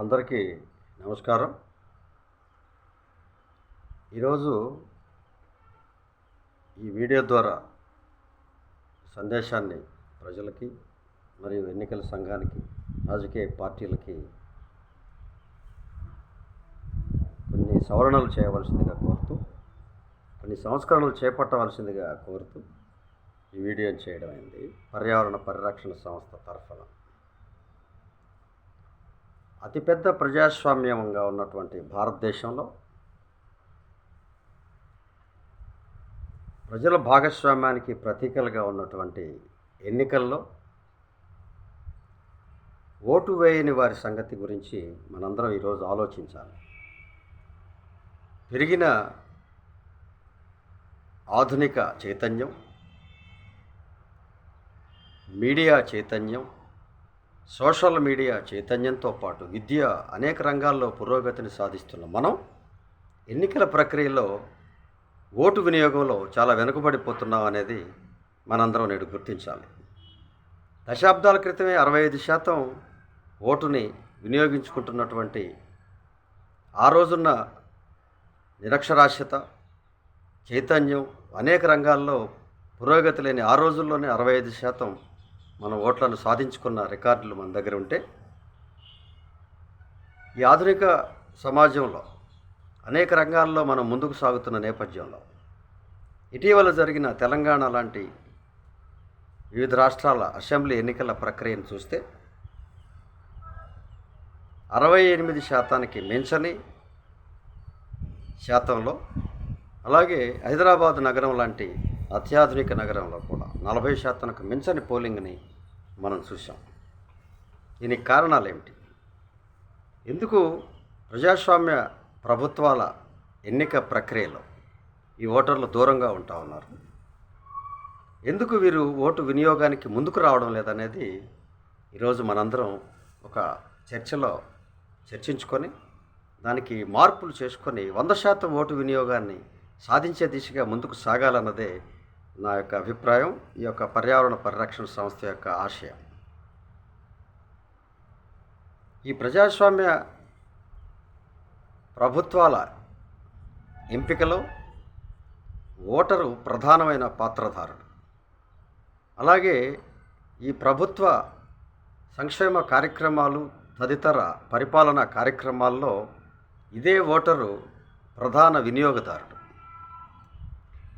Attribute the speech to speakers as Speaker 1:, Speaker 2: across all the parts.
Speaker 1: అందరికీ నమస్కారం. ఈరోజు ఈ వీడియో ద్వారా సందేశాన్ని ప్రజలకి మరియు ఎన్నికల సంఘానికి, రాజకీయ పార్టీలకి కొన్ని సవరణలు చేయవలసిందిగా కోరుతూ, కొన్ని సంస్కరణలు చేపట్టవలసిందిగా కోరుతూ ఈ వీడియోని చేయడం అయింది. పర్యావరణ పరిరక్షణ సంస్థ తరఫున అతిపెద్ద ప్రజాస్వామ్యంగా ఉన్నటువంటి భారతదేశంలో ప్రజల భాగస్వామ్యానికి ప్రతీకలుగా ఉన్నటువంటి ఎన్నికల్లో ఓటు వేయని వారి సంగతి గురించి మనందరం ఈరోజు ఆలోచించాలి. పెరిగిన ఆధునిక చైతన్యం, మీడియా చైతన్యం, సోషల్ మీడియా చైతన్యంతో పాటు విద్య అనేక రంగాల్లో పురోగతిని సాధిస్తున్న మనం ఎన్నికల ప్రక్రియలో ఓటు వినియోగంలో చాలా వెనుకబడిపోతున్నాం అనేది మనందరం నేడు గుర్తించాలి. దశాబ్దాల క్రితమే 65% ఓటుని వినియోగించుకుంటున్నటువంటి ఆ రోజున్న నిరక్షరాస్యత, చైతన్యం, అనేక రంగాల్లో పురోగతి లేని ఆ రోజుల్లోనే 65% మన ఓట్లను సాధించుకున్న రికార్డులు మన దగ్గర ఉంటే, ఈ ఆధునిక సమాజంలో అనేక రంగాల్లో మనం ముందుకు సాగుతున్న నేపథ్యంలో ఇటీవల జరిగిన తెలంగాణ లాంటి వివిధ రాష్ట్రాల అసెంబ్లీ ఎన్నికల ప్రక్రియను చూస్తే 68% మించని శాతంలో, అలాగే హైదరాబాద్ నగరం లాంటి అత్యాధునిక నగరంలో కూడా 40% మించని పోలింగ్ని మనం చూసాం. దీనికి కారణాలు ఏమిటి? ఎందుకు ప్రజాస్వామ్య ప్రభుత్వాల ఎన్నిక ప్రక్రియలో ఈ ఓటర్లు దూరంగా ఉంటా ఉన్నారు? ఎందుకు వీరు ఓటు వినియోగానికి ముందుకు రావడం లేదనేది ఈరోజు మనందరం ఒక చర్చలో చర్చించుకొని దానికి మార్పులు చేసుకొని 100% ఓటు వినియోగాన్ని సాధించే దిశగా ముందుకు సాగాలన్నదే నా యొక్క అభిప్రాయం, ఈ యొక్క పర్యావరణ పరిరక్షణ సంస్థ యొక్క ఆశయం. ఈ ప్రజాస్వామ్య ప్రభుత్వాల ఎంపికలో ఓటరు ప్రధానమైన పాత్రధారుడు. అలాగే ఈ ప్రభుత్వ సంక్షేమ కార్యక్రమాలు, తదితర పరిపాలనా కార్యక్రమాల్లో ఇదే ఓటరు ప్రధాన వినియోగదారుడు.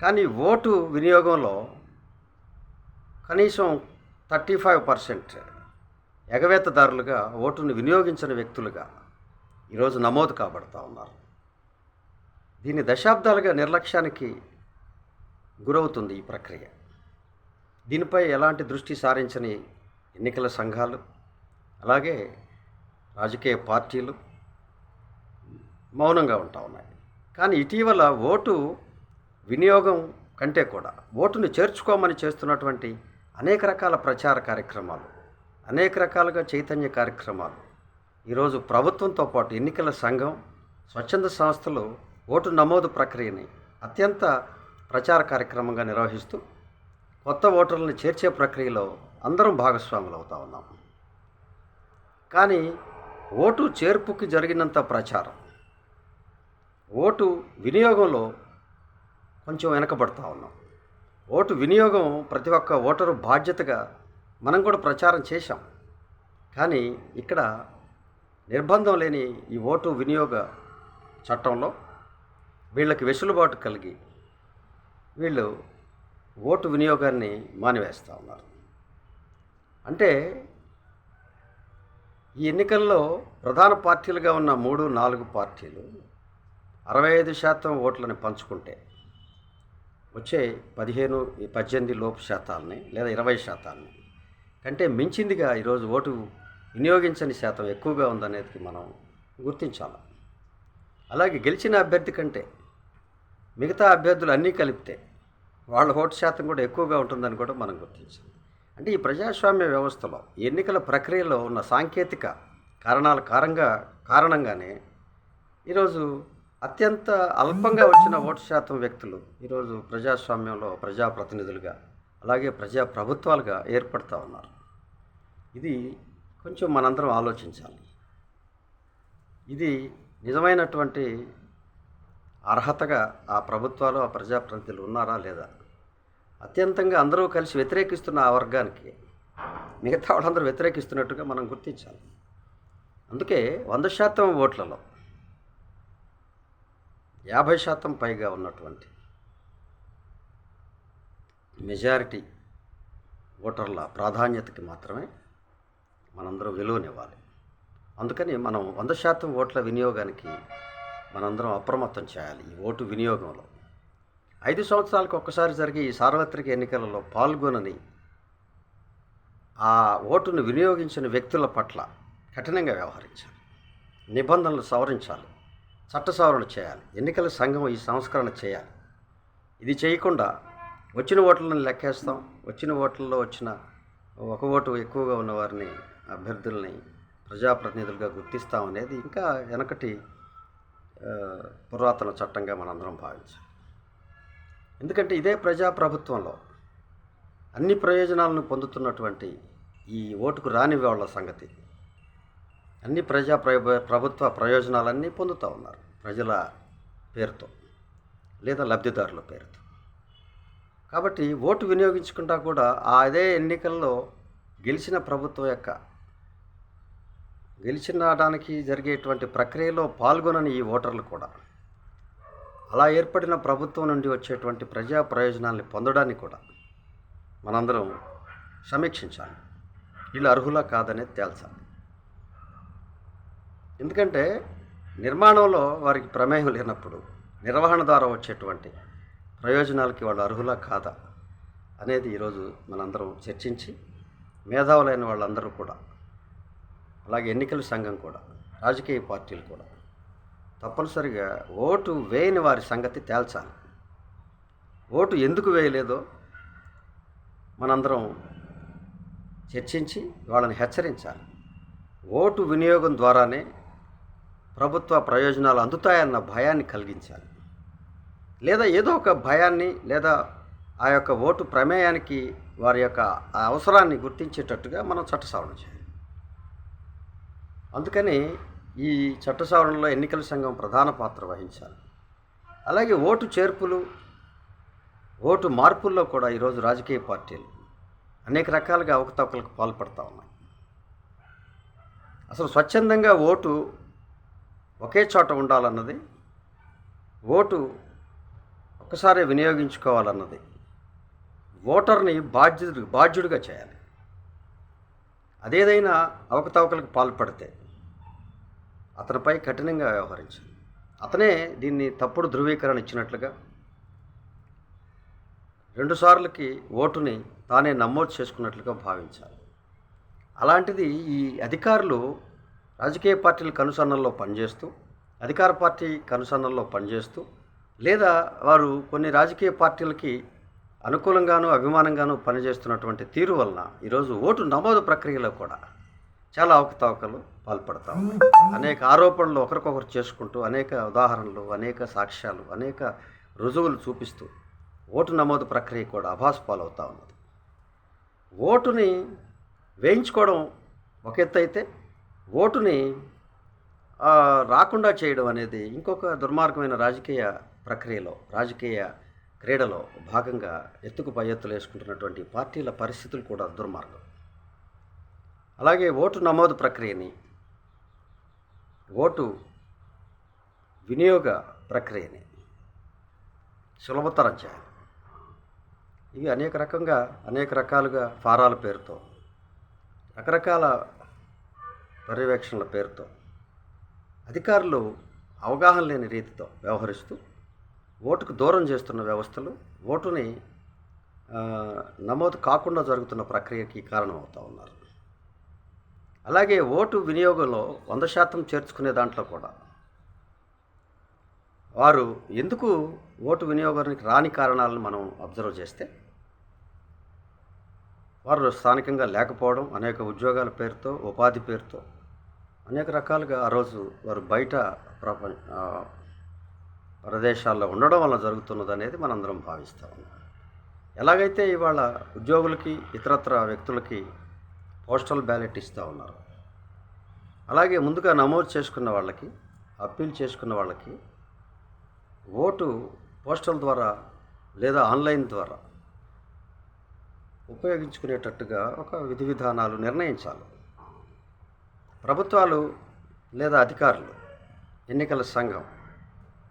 Speaker 1: కానీ ఓటు వినియోగంలో కనీసం 35% ఎగవేతదారులుగా, ఓటును వినియోగించిన వ్యక్తులుగా ఈరోజు నమోదు కాబడతా ఉన్నారు. దీని దశాబ్దాలుగా నిర్లక్ష్యానికి గురవుతుంది ఈ ప్రక్రియ. దీనిపై ఎలాంటి దృష్టి సారించని ఎన్నికల సంఘాలు, అలాగే రాజకీయ పార్టీలు మౌనంగా ఉంటా ఉన్నాయి. కానీ ఇటీవల ఓటు వినియోగం కంటే కూడా ఓటును చేర్చుకోమని చేస్తున్నటువంటి అనేక రకాల ప్రచార కార్యక్రమాలు, అనేక రకాలుగా చైతన్య కార్యక్రమాలు ఈరోజు ప్రభుత్వంతో పాటు ఎన్నికల సంఘం, స్వచ్ఛంద సంస్థలు ఓటు నమోదు ప్రక్రియని అత్యంత ప్రచార కార్యక్రమంగా నిర్వహిస్తూ కొత్త ఓటర్లను చేర్చే ప్రక్రియలో అందరం భాగస్వాములు అవుతా ఉన్నాం. కానీ ఓటు చేర్పుకి జరిగినంత ప్రచారం ఓటు వినియోగంలో కొంచెం వెనకబడుతూ ఉన్నాం. ఓటు వినియోగం ప్రతి ఒక్క ఓటరు బాధ్యతగా మనం కూడా ప్రచారం చేశాం. కానీ ఇక్కడ నిర్బంధం లేని ఈ ఓటు వినియోగ చట్టంలో వీళ్ళకి వెసులుబాటు కలిగి వీళ్ళు ఓటు వినియోగాన్ని మానివేస్తూ ఉన్నారు. అంటే ఈ ఎన్నికల్లో ప్రధాన పార్టీలుగా ఉన్న 3-4 పార్టీలు 65% ఓట్లను పంచుకుంటే వచ్చే 15-18 లోపు శాతాలని లేదా 20% కంటే మించిందిగా ఈరోజు ఓటు వినియోగించని శాతం ఎక్కువగా ఉందనేది మనం గుర్తించాలి. అలాగే గెలిచిన అభ్యర్థి కంటే మిగతా అభ్యర్థులు అన్నీ కలిపితే వాళ్ళ ఓటు శాతం కూడా ఎక్కువగా ఉంటుందని కూడా మనం గుర్తించాలి. అంటే ఈ ప్రజాస్వామ్య వ్యవస్థలో ఎన్నికల ప్రక్రియలో ఉన్న సాంకేతిక కారణంగానే ఈరోజు అత్యంత అల్పంగా వచ్చిన ఓటు శాతం వ్యక్తులు ఈరోజు ప్రజాస్వామ్యంలో ప్రజాప్రతినిధులుగా, అలాగే ప్రజాప్రభుత్వాలుగా ఏర్పడుతూ ఉన్నారు. ఇది కొంచెం మనందరం ఆలోచించాలి. ఇది నిజమైనటువంటి అర్హతగా ఆ ప్రభుత్వాలు ఆ ప్రజాప్రతినిధులు ఉన్నారా లేదా? అత్యంతంగా అందరూ కలిసి వ్యతిరేకిస్తున్న ఆ వర్గానికి మిగతా వాళ్ళందరూ వ్యతిరేకిస్తున్నట్టుగా మనం గుర్తించాలి. అందుకే 100% ఓట్లలో 50% పైగా ఉన్నటువంటి మెజారిటీ ఓటర్ల ప్రాధాన్యతకి మాత్రమే మనందరం విలువనివ్వాలి. అందుకని మనం 100% ఓట్ల వినియోగానికి మనందరం అప్రమత్తం చేయాలి. ఈ ఓటు వినియోగంలో 5 సంవత్సరాలకు ఒక్కసారి జరిగే ఈ సార్వత్రిక ఎన్నికలలో పాల్గొనని ఆ ఓటును వినియోగించిన వ్యక్తుల పట్ల కఠినంగా వ్యవహరించాలి. నిబంధనలు సవరించాలి, చట్ట సవరణ చేయాలి, ఎన్నికల సంఘం ఈ సంస్కరణ చేయాలి. ఇది చేయకుండా వచ్చిన ఓట్లను లెక్కేస్తాం, వచ్చిన ఓట్లలో వచ్చిన ఒక ఓటు ఎక్కువగా ఉన్న వారిని అభ్యర్థుల్ని ప్రజాప్రతినిధులుగా గుర్తిస్తాం అనేది ఇంకా వెనకటి పురాతన చట్టంగా మనందరం భావించాలి. ఎందుకంటే ఇదే ప్రజాప్రభుత్వంలో అన్ని ప్రయోజనాలను పొందుతున్నటువంటి ఈ ఓటుకు రాని వాళ్ళ సంగతి, అన్ని ప్రభుత్వ ప్రయోజనాలన్నీ పొందుతూ ఉన్నారు ప్రజల పేరుతో లేదా లబ్ధిదారుల పేరుతో. కాబట్టి ఓటు వినియోగించకుండా కూడా అదే ఎన్నికల్లో గెలిచిన ప్రభుత్వం గెలిచినడానికి జరిగేటువంటి ప్రక్రియలో పాల్గొనని ఈ ఓటర్లు కూడా అలా ఏర్పడిన ప్రభుత్వం నుండి వచ్చేటువంటి ప్రజా ప్రయోజనాల్ని పొందడానికి కూడా మనందరం సమీక్షించాలి. వీళ్ళు అర్హులా కాదనేది తేల్చాలి. ఎందుకంటే నిర్మాణంలో వారికి ప్రమేయం లేనప్పుడు నిర్వహణ ద్వారా వచ్చేటువంటి ప్రయోజనాలకి వాళ్ళు అర్హులా కాదా అనేది ఈరోజు మనందరం చర్చించి మేధావులైన వాళ్ళందరూ కూడా, అలాగే ఎన్నికల సంఘం కూడా, రాజకీయ పార్టీలు కూడా తప్పనిసరిగా ఓటు వేయని వారి సంగతి తేల్చాలి. ఓటు ఎందుకు వేయలేదో మనందరం చర్చించి వాళ్ళని హెచ్చరించాలి. ఓటు వినియోగం ద్వారానే ప్రభుత్వ ప్రయోజనాలు అందుతాయన్న భయాన్ని కలిగించాలి. లేదా ఏదో ఒక భయాన్ని లేదా ఆ యొక్క ఓటు ప్రమేయానికి వారి యొక్క అవసరాన్ని గుర్తించేటట్టుగా మనం చట్ట సవరణ చేయాలి. అందుకని ఈ చట్ట సవరణలో ఎన్నికల సంఘం ప్రధాన పాత్ర వహించాలి. అలాగే ఓటు చేర్పులు, ఓటు మార్పుల్లో కూడా ఈరోజు రాజకీయ పార్టీలు అనేక రకాలుగా అవకతవకలకు పాల్పడుతూ ఉన్నాయి. అసలు స్వచ్ఛందంగా ఓటు ఒకే చోట ఉండాలన్నది, ఓటు ఒక్కసారి వినియోగించుకోవాలన్నది ఓటర్ని బాధ్యుడిగా చేయాలి. అదేదైనా అవకతవకలకు పాల్పడితే అతనిపై కఠినంగా వ్యవహరించాలి. అతనే దీన్ని తప్పుడు ధృవీకరణ ఇచ్చినట్లుగా 2 సార్లకి ఓటుని తానే నమోదు చేసుకున్నట్లుగా భావించాలి. అలాంటిది ఈ అధికారులు రాజకీయ పార్టీల కనుసన్నల్లో పనిచేస్తూ, అధికార పార్టీ కనుసన్నల్లో పనిచేస్తూ, లేదా వారు కొన్ని రాజకీయ పార్టీలకి అనుకూలంగాను అభిమానంగాను పనిచేస్తున్నటువంటి తీరు వలన ఈరోజు ఓటు నమోదు ప్రక్రియలో కూడా చాలా అవకతవకలు పాల్పడతాం. అనేక ఆరోపణలు ఒకరికొకరు చేసుకుంటూ, అనేక ఉదాహరణలు, అనేక సాక్ష్యాలు, అనేక రుజువులు చూపిస్తూ ఓటు నమోదు ప్రక్రియ కూడా అభాసుపాలవుతూ ఉన్నది. ఓటుని వేయించుకోవడం ఒక ఎత్తు అయితే, ఓటుని రాకుండా చేయడం అనేది ఇంకొక దుర్మార్గమైన రాజకీయ ప్రక్రియలో, రాజకీయ క్రీడలో భాగంగా ఎత్తుకు పై ఎత్తులు వేసుకుంటున్నటువంటి పార్టీల పరిస్థితులు కూడా దుర్మార్గం. అలాగే ఓటు నమోదు ప్రక్రియని, ఓటు వినియోగ ప్రక్రియని సులభతరం చేయాలి. ఇవి అనేక రకాలుగా ఫారాల పేరుతో, రకరకాల పర్యవేక్షణల పేరుతో అధికారులు అవగాహన లేని రీతితో వ్యవహరిస్తూ ఓటుకు దూరం చేస్తున్న వ్యవస్థలు ఓటుని నమోదు కాకుండా జరుగుతున్న ప్రక్రియకి కారణమవుతూ ఉన్నారు. అలాగే ఓటు వినియోగంలో 100% చేర్చుకునే దాంట్లో కూడా వారు ఎందుకు ఓటు వినియోగానికి రాని కారణాలను మనం అబ్జర్వ్ చేస్తే, వారు స్థానికంగా లేకపోవడం, అనేక ఉద్యోగాల పేరుతో, ఉపాధి పేరుతో అనేక రకాలుగా ఆ రోజు వారు బయట ప్రదేశాల్లో ఉండడం వల్ల జరుగుతున్నది అనేది మనందరం భావిస్తూ ఉన్నాం. ఎలాగైతే ఇవాళ ఉద్యోగులకి, ఇతరత్ర వ్యక్తులకి పోస్టల్ బ్యాలెట్ ఇస్తూ ఉన్నారు, అలాగే ముందుగా నమోదు చేసుకున్న వాళ్ళకి, అప్పీల్ చేసుకున్న వాళ్ళకి ఓటు పోస్టల్ ద్వారా లేదా ఆన్లైన్ ద్వారా ఉపయోగించుకునేటట్టుగా ఒక విధి విధానాలు నిర్ణయించాలి. ప్రభుత్వాలు లేదా అధికారులు, ఎన్నికల సంఘం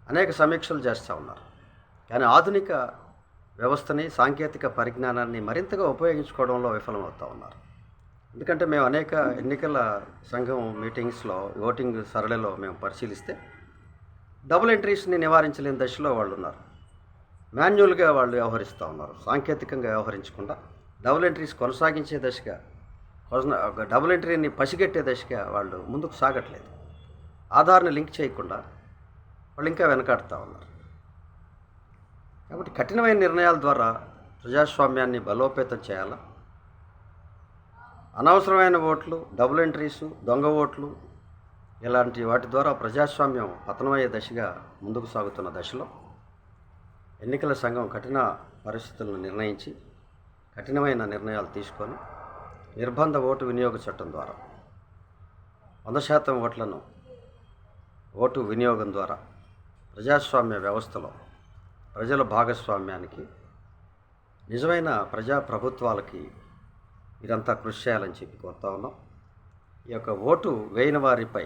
Speaker 1: అనేక సమీక్షలు చేస్తూ ఉన్నారు. కానీ ఆధునిక వ్యవస్థని, సాంకేతిక పరిజ్ఞానాన్ని మరింతగా ఉపయోగించుకోవడంలో విఫలమవుతూ ఉన్నారు. ఎందుకంటే మేము అనేక ఎన్నికల సంఘం మీటింగ్స్లో, ఓటింగ్ సరళిలో మేము పరిశీలిస్తే డబుల్ ఎంట్రీస్ని నివారించలేని దశలో వాళ్ళు ఉన్నారు. మాన్యువల్గా వాళ్ళు వ్యవహరిస్తూ ఉన్నారు. సాంకేతికంగా వ్యవహరించకుండా డబుల్ ఎంట్రీస్ కొనసాగించే దశగా, డబుల్ ఎంట్రీని పసిగట్టే దశగా వాళ్ళు ముందుకు సాగట్లేదు. ఆధార్ని లింక్ చేయకుండా వాళ్ళు ఇంకా వెనకాడుతూ ఉన్నారు. కాబట్టి కఠినమైన నిర్ణయాల ద్వారా ప్రజాస్వామ్యాన్ని బలోపేతం చేయాలా? అనవసరమైన ఓట్లు, డబుల్ ఎంట్రీసు, దొంగ ఓట్లు ఇలాంటి వాటి ద్వారా ప్రజాస్వామ్యం పతనమయ్యే దశగా ముందుకు సాగుతున్న దశలో ఎన్నికల సంఘం కఠిన పరిస్థితులను నిర్ణయించి, కఠినమైన నిర్ణయాలు తీసుకొని నిర్బంధ ఓటు వినియోగ చట్టం ద్వారా 100% ఓట్లను ఓటు వినియోగం ద్వారా ప్రజాస్వామ్య వ్యవస్థలో ప్రజల భాగస్వామ్యానికి, నిజమైన ప్రజాప్రభుత్వాలకి ఇదంతా కృషి చేయాలని చెప్పి కోరుతా ఉన్నాం. ఈ యొక్క ఓటు వేయని వారిపై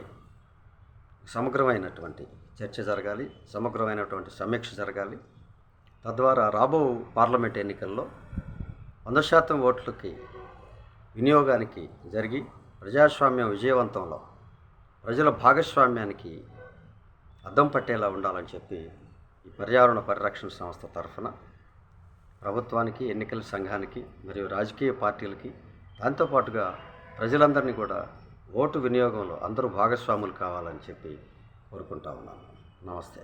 Speaker 1: సమగ్రమైనటువంటి చర్చ జరగాలి, సమగ్రమైనటువంటి సమీక్ష జరగాలి. తద్వారా రాబో పార్లమెంట్ ఎన్నికల్లో 100% ఓట్లకి వినియోగానికి జరిగి ప్రజాస్వామ్యం విజయవంతంలో ప్రజల భాగస్వామ్యానికి అద్దం పట్టేలా ఉండాలని చెప్పి ఈ పర్యావరణ పరిరక్షణ సంస్థ తరఫున ప్రభుత్వానికి, ఎన్నికల సంఘానికి మరియు రాజకీయ పార్టీలకి, దాంతోపాటుగా ప్రజలందరినీ కూడా ఓటు వినియోగంలో అందరూ భాగస్వాములు కావాలని చెప్పి కోరుకుంటా ఉన్నాను. నమస్తే.